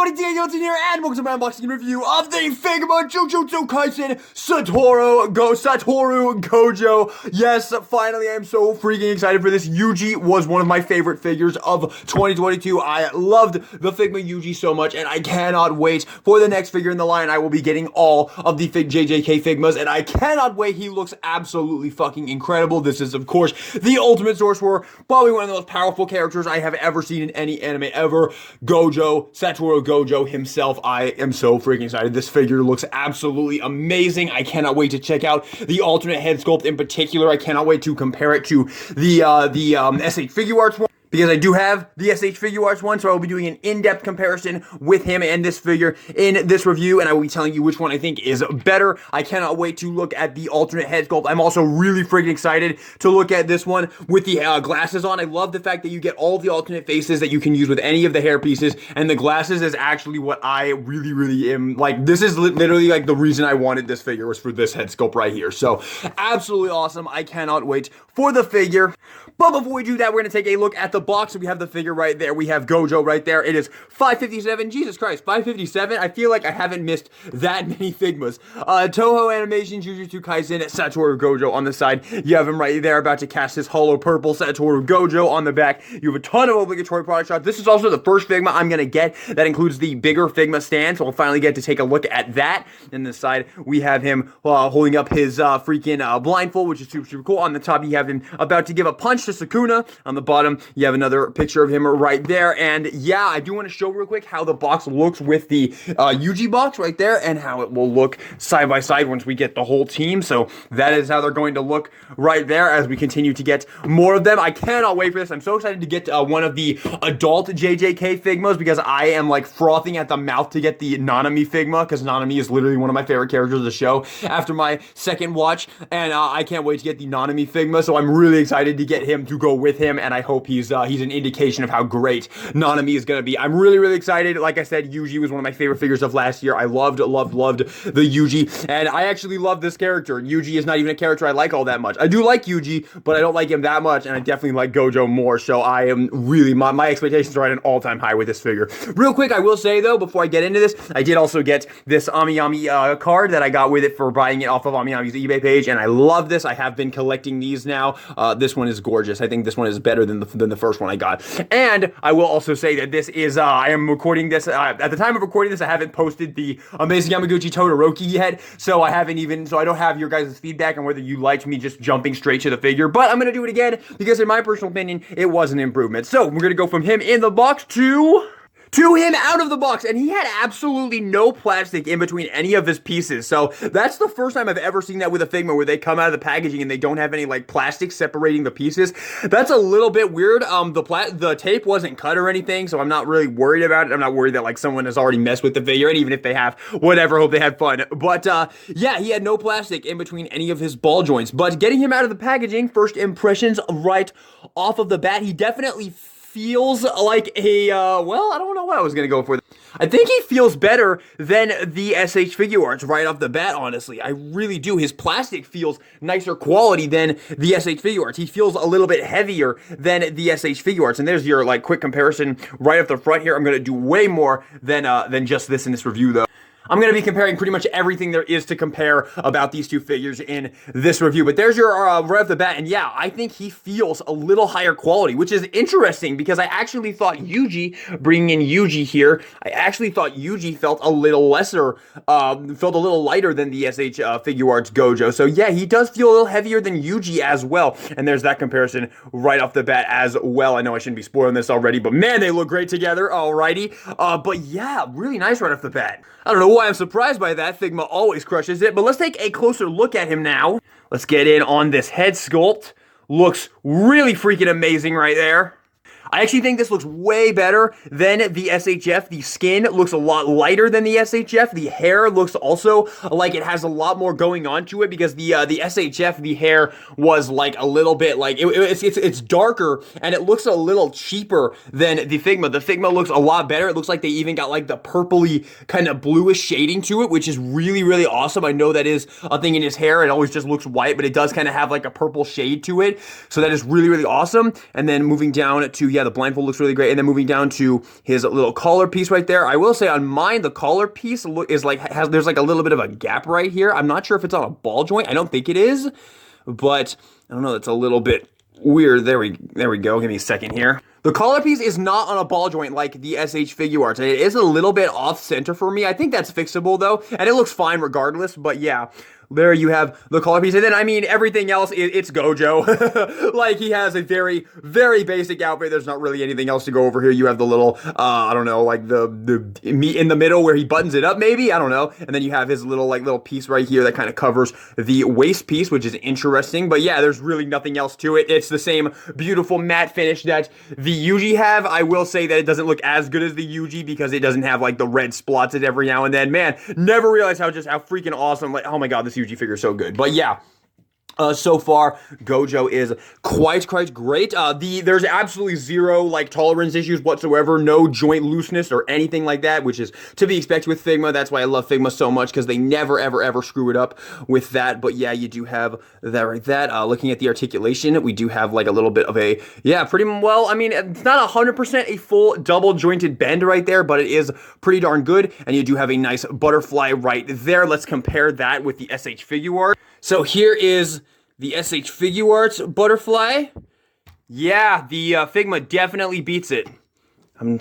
everybody, Daniel here, and welcome to my unboxing review of the Figma Jujutsu Kaisen Satoru Gojo. Yes, finally, I'm so freaking excited for this. Yuji was one of my favorite figures of 2022. I loved the Figma Yuji so much, and I cannot wait for the next figure in the line. I will be getting all of the JJK Figmas, and I cannot wait. He looks absolutely fucking incredible. This is, of course, the ultimate source for probably one of the most powerful characters I have ever seen in any anime ever. Gojo, Satoru Gojo himself. I am so freaking excited. This figure looks absolutely amazing. I cannot wait to check out the alternate head sculpt in particular. I cannot wait to compare it to the SH Figuarts one, because I do have the SH Figuarts one, so I will be doing an in-depth comparison with him and this figure in this review, and I will be telling you which one I think is better. I cannot wait to look at the alternate head sculpt. I'm also really freaking excited to look at this one with the glasses on. I love the fact that you get all the alternate faces that you can use with any of the hair pieces, and the glasses is actually what I really am, like, this is literally like the reason I wanted this figure was for this head sculpt right here. So, absolutely awesome. I cannot wait for the figure. But before we do that, we're going to take a look at the box. So we have the figure right there. We have Gojo right there. It is $5.57. Jesus Christ, $5.57? I feel like I haven't missed that many Figmas. Toho Animation, Jujutsu Kaisen, Satoru Gojo on the side. You have him right there about to cast his hollow purple Satoru Gojo on the back. You have a ton of obligatory product shots. This is also the first Figma I'm going to get that includes the bigger Figma stand. So we'll finally get to take a look at that. And this side, we have him holding up his freaking blindfold, which is super cool. On the top, you have him about to give a punch to Sukuna. On the bottom, you have another picture of him right there. And yeah, I do want to show real quick how the box looks with the Yuji box right there, and how it will look side by side once we get the whole team. So that is how they're going to look right there as we continue to get more of them. I cannot wait for this. I'm so excited to get one of the adult JJK Figmas, because I am like frothing at the mouth to get the Nanami Figma, because Nanami is literally one of my favorite characters of the show after my second watch, and I can't wait to get the Nanami Figma. So I'm really excited to get him to go with him, and I hope he's an indication of how great Nanami is gonna be. I'm really excited. Like I said, Yuji was one of my favorite figures of last year. I loved the Yuji, and I actually love this character. Yuji is not even a character I like all that much. I do like Yuji, but I don't like him that much, and I definitely like Gojo more. So I am really, my expectations are at an all-time high with this figure. Real quick, I will say though, before I get into this, I did also get this Amiyami card that I got with it for buying it off of Amiyami's eBay page, and I love this. I have been collecting these now. This one is gorgeous. I think this one is better than the first one I got. And I will also say that this is, I am recording this, at the time of recording this, I haven't posted the Amazing Yamaguchi Todoroki yet, so I don't have your guys' feedback on whether you liked me just jumping straight to the figure, but I'm gonna do it again, because in my personal opinion, it was an improvement. So, we're gonna go from him in the box to him out of the box, and he had absolutely no plastic in between any of his pieces. So that's the first time I've ever seen that with a Figma, where they come out of the packaging and they don't have any like plastic separating the pieces. That's a little bit weird. The tape wasn't cut or anything, so I'm not really worried about it. I'm not worried that like someone has already messed with the figure, and even if they have, whatever, hope they had fun. But yeah, he had no plastic in between any of his ball joints. But getting him out of the packaging, first impressions right off of the bat, he definitely feels like a, well, I don't know what I was gonna go for. I think he feels better than the SH Figuarts right off the bat, honestly. I really do. His plastic feels nicer quality than the SH Figuarts. He feels a little bit heavier than the SH Figuarts. And there's your, like, quick comparison right up the front here. I'm gonna do way more than just this in this review, though. I'm going to be comparing pretty much everything there is to compare about these two figures in this review. But there's your right off the bat, and yeah, I think he feels a little higher quality, which is interesting, because I actually thought Yuji, bringing in Yuji here, I actually thought Yuji felt a little lesser, felt a little lighter than the SH Figuarts Gojo. So yeah, he does feel a little heavier than Yuji as well, and there's that comparison right off the bat as well. I know I shouldn't be spoiling this already, but man, they look great together, alrighty. But yeah, really nice right off the bat. I don't know why I'm surprised by that. Figma always crushes it, but let's take a closer look at him now. Let's get in on this head sculpt. Looks really freaking amazing right there. I actually think this looks way better than the SHF. The skin looks a lot lighter than the SHF. The hair looks also like it has a lot more going on to it, because the SHF, the hair was like a little bit like, it's darker, and it looks a little cheaper than the Figma. The Figma looks a lot better. It looks like they even got like the purpley kind of bluish shading to it, which is really awesome. I know that is a thing in his hair. It always just looks white, but it does kind of have like a purple shade to it. So that is really awesome. And then moving down to, yeah, yeah, the blindfold looks really great. And then moving down to his little collar piece right there. I will say on mine, the collar piece is like, there's like a little bit of a gap right here. I'm not sure if it's on a ball joint. I don't think it is, but I don't know. It's a little bit weird. There we go. Give me a second here. The collar piece is not on a ball joint like the SH Figuarts. It is a little bit off center for me. I think that's fixable though, and it looks fine regardless, but yeah. There you have the collar piece. And then, I mean, everything else, it's Gojo. Like, he has a very, very basic outfit. There's not really anything else to go over here. You have the little, I don't know, like the meat in the middle where he buttons it up, maybe? I don't know. And then you have his little piece right here that kind of covers the waist piece, which is interesting. But yeah, there's really nothing else to it. It's the same beautiful matte finish that the Yuji have. I will say that it doesn't look as good as the Yuji because it doesn't have, like, the red spots in every now and then. Man, never realized how freaking awesome. Like, oh my god, this Yuji figure is so good. But yeah, so far, Gojo is quite great. There's absolutely zero, like, tolerance issues whatsoever, no joint looseness or anything like that, which is to be expected with Figma. That's why I love Figma so much, because they never, ever screw it up with that. But yeah, you do have that right there. Looking at the articulation, we do have, like, a little bit of a, yeah, pretty well, I mean, it's not 100% a full double jointed bend right there, but it is pretty darn good. And you do have a nice butterfly right there. Let's compare that with the SH Figuart. So here is the SH Figuarts butterfly. Yeah, the Figma definitely beats it. I'm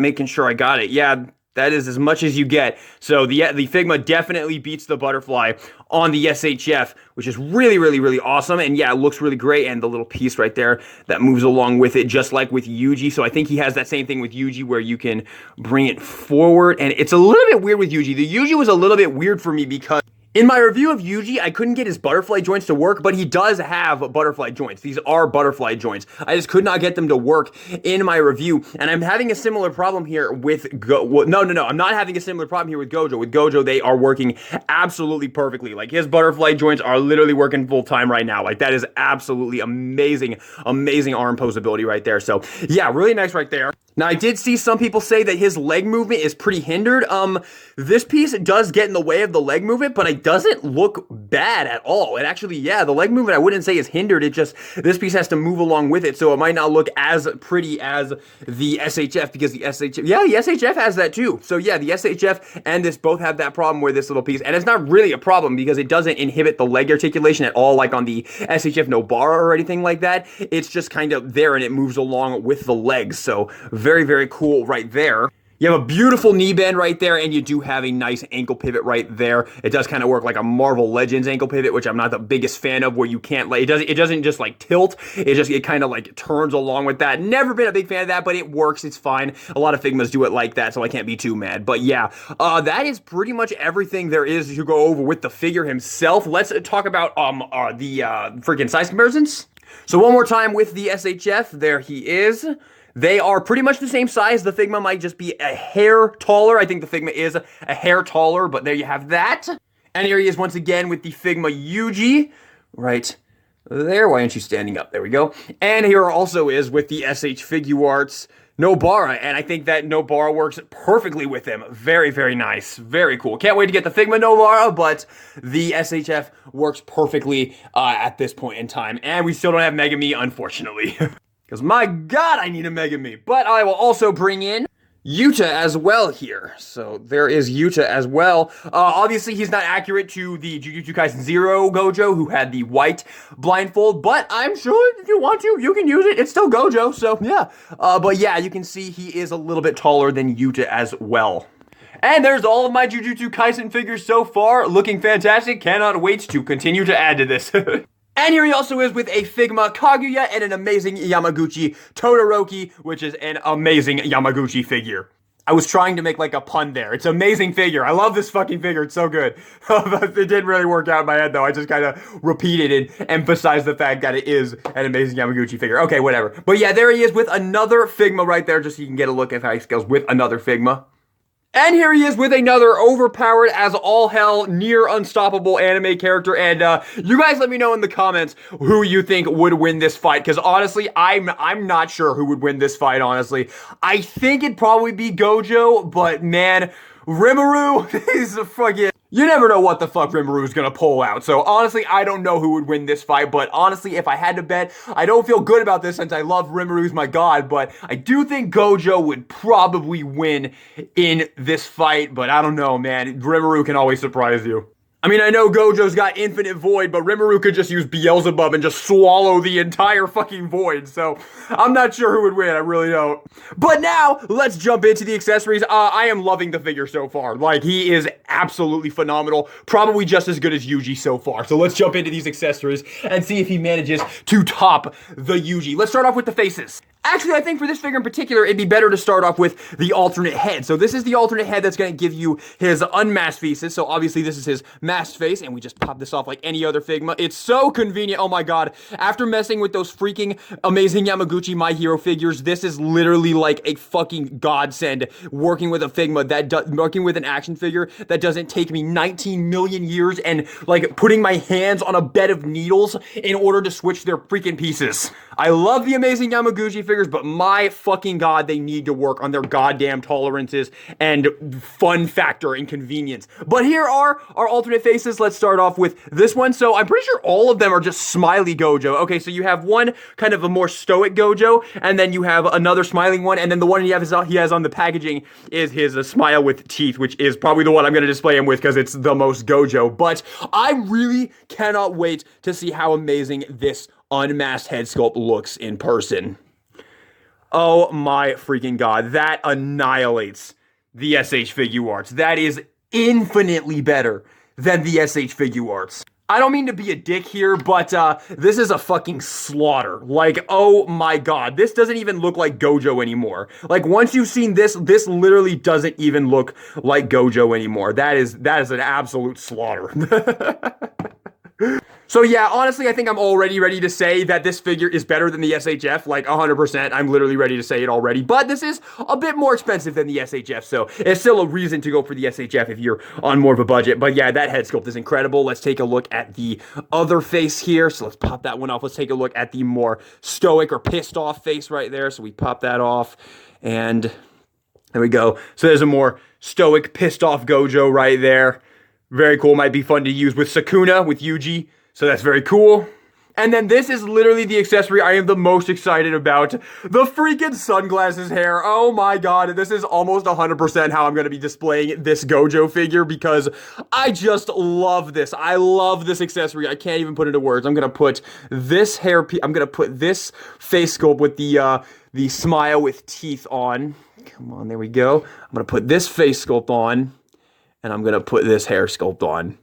making sure I got it. Yeah, that is as much as you get. So the Figma definitely beats the butterfly on the SHF, which is really awesome. And yeah, it looks really great. And the little piece right there that moves along with it, just like with Yuji. So I think he has that same thing with Yuji where you can bring it forward. And it's a little bit weird with Yuji. The Yuji was a little bit weird for me because in my review of Yuji, I couldn't get his butterfly joints to work, but he does have butterfly joints. These are butterfly joints. I just could not get them to work in my review, and I'm having a similar problem here with No, I'm not having a similar problem here with Gojo. With Gojo, they are working absolutely perfectly. Like, his butterfly joints are literally working full time right now. Like, that is absolutely amazing arm posability right there. So, yeah, really nice right there. Now, I did see some people say that his leg movement is pretty hindered. This piece does get in the way of the leg movement, but it doesn't look bad at all. And actually, yeah, the leg movement I wouldn't say is hindered. It just, this piece has to move along with it, so it might not look as pretty as the SHF, because the SHF has that too. So yeah, the SHF and this both have that problem where this little piece, and it's not really a problem because it doesn't inhibit the leg articulation at all, like on the SHF Nobara or anything like that. It's just kind of there and it moves along with the legs. So very cool right there. You have a beautiful knee bend right there, and you do have a nice ankle pivot right there. It does kind of work like a Marvel Legends ankle pivot, which I'm not the biggest fan of, where you can't, like, it doesn't just like tilt. It kind of like turns along with that. Never been a big fan of that, but it works. It's fine. A lot of Figmas do it like that, so I can't be too mad. But yeah, that is pretty much everything there is to go over with the figure himself. Let's talk about the freaking size comparisons. So one more time with the SHF, there he is. They are pretty much the same size. The Figma might just be a hair taller. I think the Figma is a hair taller, but there you have that. And here he is once again with the Figma Yuji, right there. Why aren't you standing up? There we go. And here also is with the SH Figuarts Nobara, and I think that Nobara works perfectly with him. Very nice. Very cool. Can't wait to get the Figma Nobara, but the SHF works perfectly at this point in time. And we still don't have Mega Me, unfortunately. Because, my god, I need a Mega Me. But I will also bring in Yuta as well here. So there is Yuta as well. Obviously, he's not accurate to the Jujutsu Kaisen 0 Gojo, who had the white blindfold. But I'm sure if you want to, you can use it. It's still Gojo, so yeah. But yeah, you can see he is a little bit taller than Yuta as well. And there's all of my Jujutsu Kaisen figures so far. Looking fantastic. Cannot wait to continue to add to this. And here he also is with a Figma Kaguya and an amazing Yamaguchi Todoroki, which is an amazing Yamaguchi figure. I was trying to make like a pun there. It's an amazing figure. I love this fucking figure. It's so good. It didn't really work out in my head though. I just kind of repeated and emphasized the fact that it is an amazing Yamaguchi figure. Okay, whatever. But yeah, there he is with another Figma right there, just so you can get a look at how he scales with another Figma. And here he is with another overpowered as all hell, near unstoppable anime character. And you guys let me know in the comments who you think would win this fight. Because honestly, I'm not sure who would win this fight, honestly. I think it'd probably be Gojo, but man, Rimuru is a fucking... You never know what the fuck Rimuru is gonna pull out. So honestly, I don't know who would win this fight, but honestly, if I had to bet, I don't feel good about this since I love Rimuru's my god, but I do think Gojo would probably win in this fight, but I don't know, man. Rimuru can always surprise you. I mean, I know Gojo's got infinite void, but Rimuru could just use Beelzebub and just swallow the entire fucking void, so I'm not sure who would win, I really don't. But now, let's jump into the accessories. I am loving the figure so far. Like, he is absolutely phenomenal, probably just as good as Yuji so far. So let's jump into these accessories and see if he manages to top the Yuji. Let's start off with the faces. Actually, I think for this figure in particular, it'd be better to start off with the alternate head. So this is the alternate head that's going to give you his unmasked faces. So obviously this is his masked face, and we just pop this off like any other Figma. It's so convenient. Oh my god. After messing with those freaking amazing Yamaguchi My Hero figures, this is literally like a fucking godsend working with a Figma working with an action figure that doesn't take me 19 million years and like putting my hands on a bed of needles in order to switch their freaking pieces. I love the amazing Yamaguchi figures, but my fucking god, they need to work on their goddamn tolerances and fun factor and convenience. But here are our alternate faces. Let's start off with this one. So I'm pretty sure all of them are just smiley Gojo. Okay, so you have one kind of a more stoic Gojo, and then you have another smiling one, and then the one he has on the packaging is his smile with teeth, which is probably the one I'm going to display him with because it's the most Gojo. But I really cannot wait to see how amazing this unmasked head sculpt looks in person. Oh my freaking god, that annihilates the SH Figuarts. That is infinitely better than the SH Figuarts. I don't mean to be a dick here, but this is a fucking slaughter. Like, oh my god, this doesn't even look like Gojo anymore. Like, once you've seen this, this literally doesn't even look like Gojo anymore. That is an absolute slaughter. So yeah, honestly, I think I'm already ready to say that this figure is better than the SHF, like 100%. I'm literally ready to say it already, but this is a bit more expensive than the SHF, so it's still a reason to go for the SHF if you're on more of a budget. But yeah, that head sculpt is incredible. Let's take a look at the other face here. So let's pop that one off. Let's take a look at the more stoic or pissed off face right there. So we pop that off, and there we go. So there's a more stoic, pissed off Gojo right there. Very cool. Might be fun to use with Sukuna, with Yuji. So that's very cool. And then this is literally the accessory I am the most excited about. The freaking sunglasses hair. Oh my god. This is almost 100% how I'm going to be displaying this Gojo figure because I just love this. I love this accessory. I can't even put it into words. I'm going to put this I'm going to put this face sculpt with the smile with teeth on. Come on, there we go. I'm going to put this face sculpt on, and I'm going to put this hair sculpt on.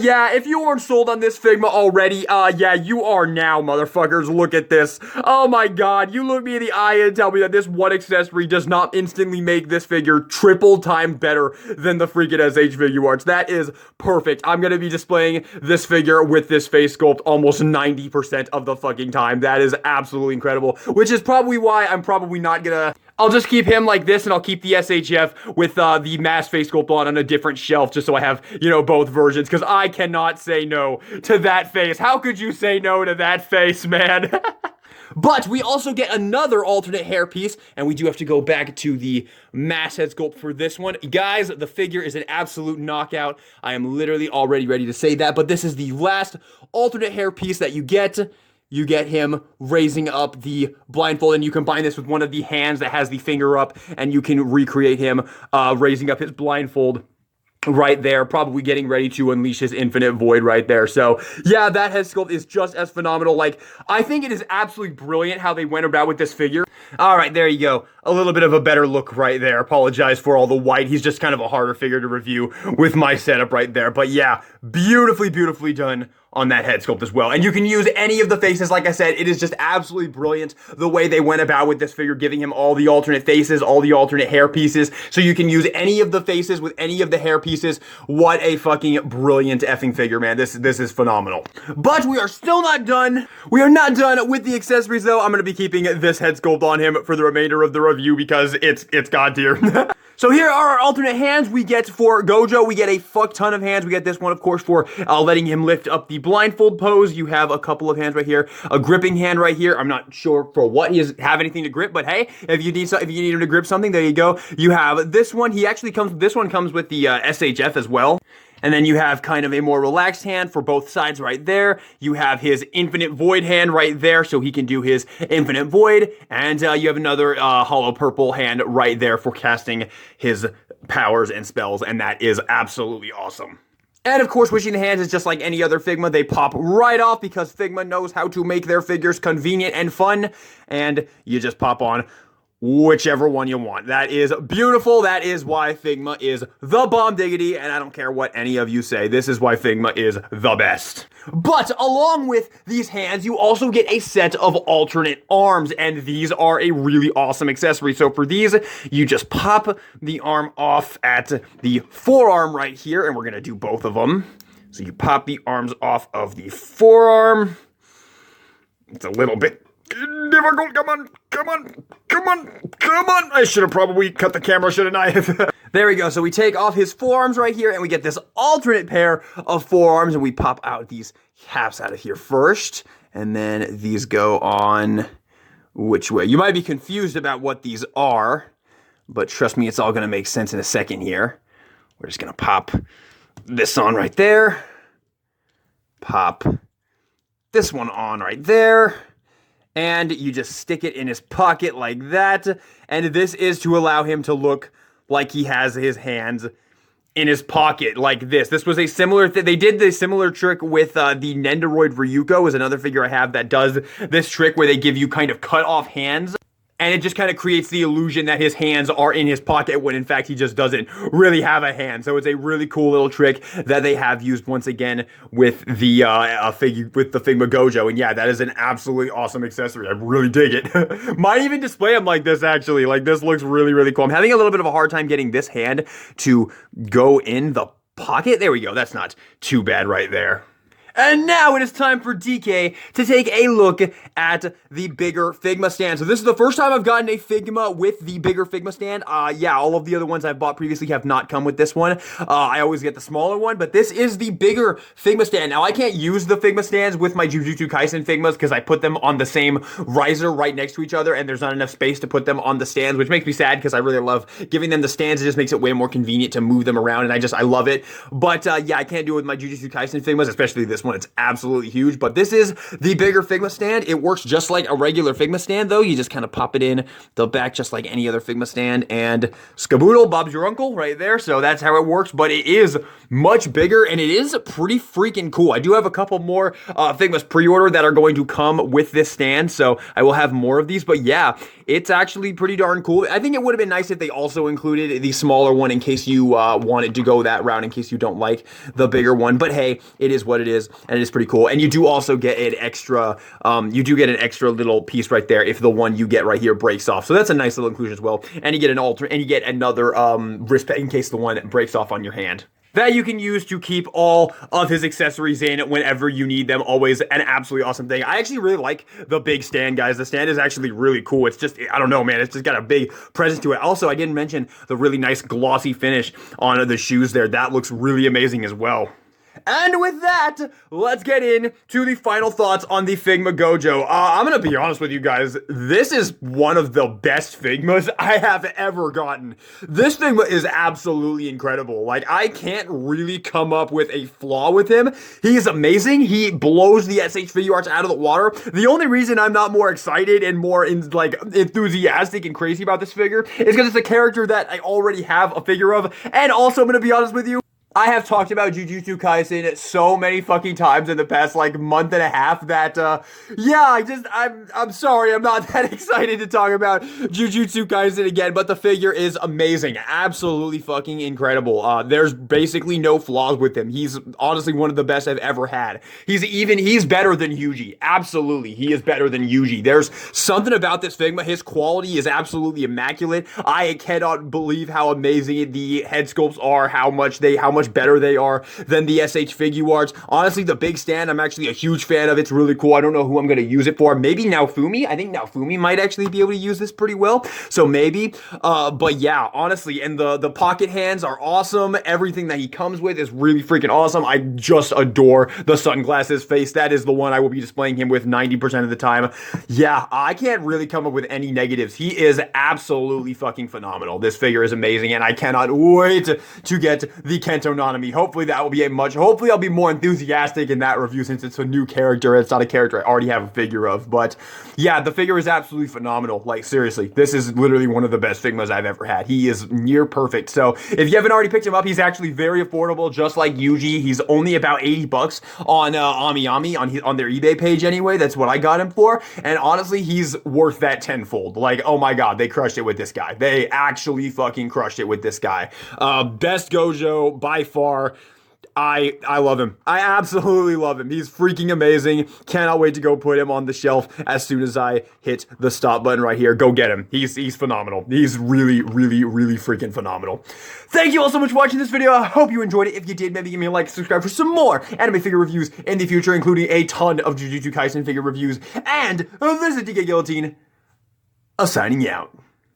Yeah, if you weren't sold on this Figma already, yeah, you are now, motherfuckers. Look at this. Oh my god, you look me in the eye and tell me that this one accessory does not instantly make this figure triple time better than the freaking SH Figuarts. That is perfect. I'm gonna be displaying this figure with this face sculpt almost 90% of the fucking time. That is absolutely incredible, which is probably why I'm probably not gonna... I'll just keep him like this, and I'll keep the SHF with the mask face sculpt on a different shelf, just so I have, you know, both versions, because I cannot say no to that face. How could you say no to that face, man? But we also get another alternate hairpiece, and we do have to go back to the mask head sculpt for this one. Guys, the figure is an absolute knockout. I am literally already ready to say that, but this is the last alternate hairpiece that you get. You get him raising up the blindfold, and you combine this with one of the hands that has the finger up, and you can recreate him raising up his blindfold right there, probably getting ready to unleash his infinite void right there. So yeah, that head sculpt is just as phenomenal. Like, I think it is absolutely brilliant how they went about with this figure. All right, there you go. A little bit of a better look right there. Apologize for all the white. He's just kind of a harder figure to review with my setup right there. But yeah, beautifully, beautifully done on that head sculpt as well. And you can use any of the faces. Like I said, it is just absolutely brilliant the way they went about with this figure, giving him all the alternate faces, all the alternate hair pieces. So you can use any of the faces with any of the hair pieces. What a fucking brilliant effing figure, man. This is phenomenal. But we are still not done. We are not done with the accessories, though. I'm going to be keeping this head sculpt on him for the remainder of the review because it's god tier. So here are our alternate hands we get for Gojo. We get a fuck ton of hands. We get this one, of course, for letting him lift up the the blindfold pose, you have a couple of hands right here, a gripping hand right here. I'm not sure for what he doesn't have anything to grip, but hey, if you need him to grip something, there you go. You have this one. This one comes with the SHF as well. And then you have kind of a more relaxed hand for both sides right there. You have his infinite void hand right there, so he can do his infinite void. And you have another hollow purple hand right there for casting his powers and spells, and that is absolutely awesome. And of course, switching the hands is just like any other Figma. They pop right off because Figma knows how to make their figures convenient and fun. And you just pop on whichever one you want. That is beautiful. That is why Figma is the bomb diggity, and I don't care what any of you say. This is why Figma is the best. But along with these hands, you also get a set of alternate arms, and these are a really awesome accessory. So for these, you just pop the arm off at the forearm right here, and we're gonna do both of them. So you pop the arms off of the forearm. It's a little bit difficult. Come on. I should have probably cut the camera, shouldn't I? There we go. So we take off his forearms right here, and we get this alternate pair of forearms, and we pop out these caps out of here first, and then these go on which way. You might be confused about what these are, but trust me, it's all going to make sense in a second here. We're just going to pop this on right there. Pop this one on right there. And you just stick it in his pocket like that. And this is to allow him to look like he has his hands in his pocket like this. This was a similar thing. They did the similar trick with the Nendoroid Ryuko is another figure I have that does this trick where they give you kind of cut off hands. And it just kind of creates the illusion that his hands are in his pocket when in fact he just doesn't really have a hand. So it's a really cool little trick that they have used once again with the Figma Gojo. And yeah, that is an absolutely awesome accessory. I really dig it. Might even display him like this actually. Like this looks really, really cool. I'm having a little bit of a hard time getting this hand to go in the pocket. There we go. That's not too bad right there. And now it is time for DK to take a look at the bigger Figma stand. So this is the first time I've gotten a Figma with the bigger Figma stand. Yeah, all of the other ones I've bought previously have not come with this one. I always get the smaller one, but this is the bigger Figma stand. Now, I can't use the Figma stands with my Jujutsu Kaisen Figmas because I put them on the same riser right next to each other, and there's not enough space to put them on the stands, which makes me sad because I really love giving them the stands. It just makes it way more convenient to move them around, and I love it. But yeah, I can't do it with my Jujutsu Kaisen Figmas, especially this one. It's absolutely huge, but this is the bigger Figma stand. It works just like a regular Figma stand, though. You just kind of pop it in the back just like any other Figma stand, and skaboodle, Bob's your uncle right there. So that's how it works, but it is much bigger, and it is pretty freaking cool. I do have a couple more Figmas pre-order that are going to come with this stand, so I will have more of these, but yeah, it's actually pretty darn cool. I think it would have been nice if they also included the smaller one in case you wanted to go that route, in case you don't like the bigger one, but hey, it is what it is, and it is pretty cool. And you do also get an extra, little piece right there if the one you get right here breaks off. So that's a nice little inclusion as well. And you get another wrist pad in case the one breaks off on your hand. That you can use to keep all of his accessories in whenever you need them. Always an absolutely awesome thing. I actually really like the big stand, guys. The stand is actually really cool. It's just, I don't know, man. It's just got a big presence to it. Also, I didn't mention the really nice glossy finish on the shoes there. That looks really amazing as well. And with that, let's get into the final thoughts on the Figma Gojo. I'm gonna be honest with you guys, this is one of the best Figmas I have ever gotten. This Figma is absolutely incredible. Like, I can't really come up with a flaw with him. He is amazing. He blows the SH Figure Arts out of the water. The only reason I'm not more excited and more enthusiastic and crazy about this figure is because it's a character that I already have a figure of. And also, I'm gonna be honest with you, I have talked about Jujutsu Kaisen so many fucking times in the past, month and a half that, I'm sorry, I'm not that excited to talk about Jujutsu Kaisen again, but the figure is amazing. Absolutely fucking incredible. There's basically no flaws with him. He's honestly one of the best I've ever had. He's better than Yuji. Absolutely, he is better than Yuji. There's something about this Figma. His quality is absolutely immaculate. I cannot believe how amazing the head sculpts are, how much much better they are than the SH Figure Arts. Honestly, the big stand, I'm actually a huge fan of. It's really cool. I don't know who I'm going to use it for. Maybe Naofumi. I think Naofumi might actually be able to use this pretty well. So maybe. But yeah, honestly, and the pocket hands are awesome. Everything that he comes with is really freaking awesome. I just adore the sunglasses face. That is the one I will be displaying him with 90% of the time. Yeah, I can't really come up with any negatives. He is absolutely fucking phenomenal. This figure is amazing, and I cannot wait to get the Kento Nanami. Hopefully that will be hopefully I'll be more enthusiastic in that review since it's a new character. It's not a character I already have a figure of, but yeah, the figure is absolutely phenomenal. Like, seriously, this is literally one of the best Figmas I've ever had. He is near perfect. So if you haven't already picked him up, he's actually very affordable, just like Yuji. He's only about $80 on AmiAmi on their eBay page anyway. That's what I got him for. And honestly, he's worth that tenfold. Like, oh my god, they crushed it with this guy. They actually fucking crushed it with this guy. Best Gojo by far. I love him. I absolutely love him. He's freaking amazing. Cannot wait to go put him on the shelf as soon as I hit the stop button right here. Go get him. He's phenomenal. He's really, really, really freaking phenomenal. Thank you all so much for watching this video. I hope you enjoyed it. If you did, maybe give me a like, subscribe for some more anime figure reviews in the future, including a ton of Jujutsu Kaisen figure reviews. And this is DK Guillotine, signing out.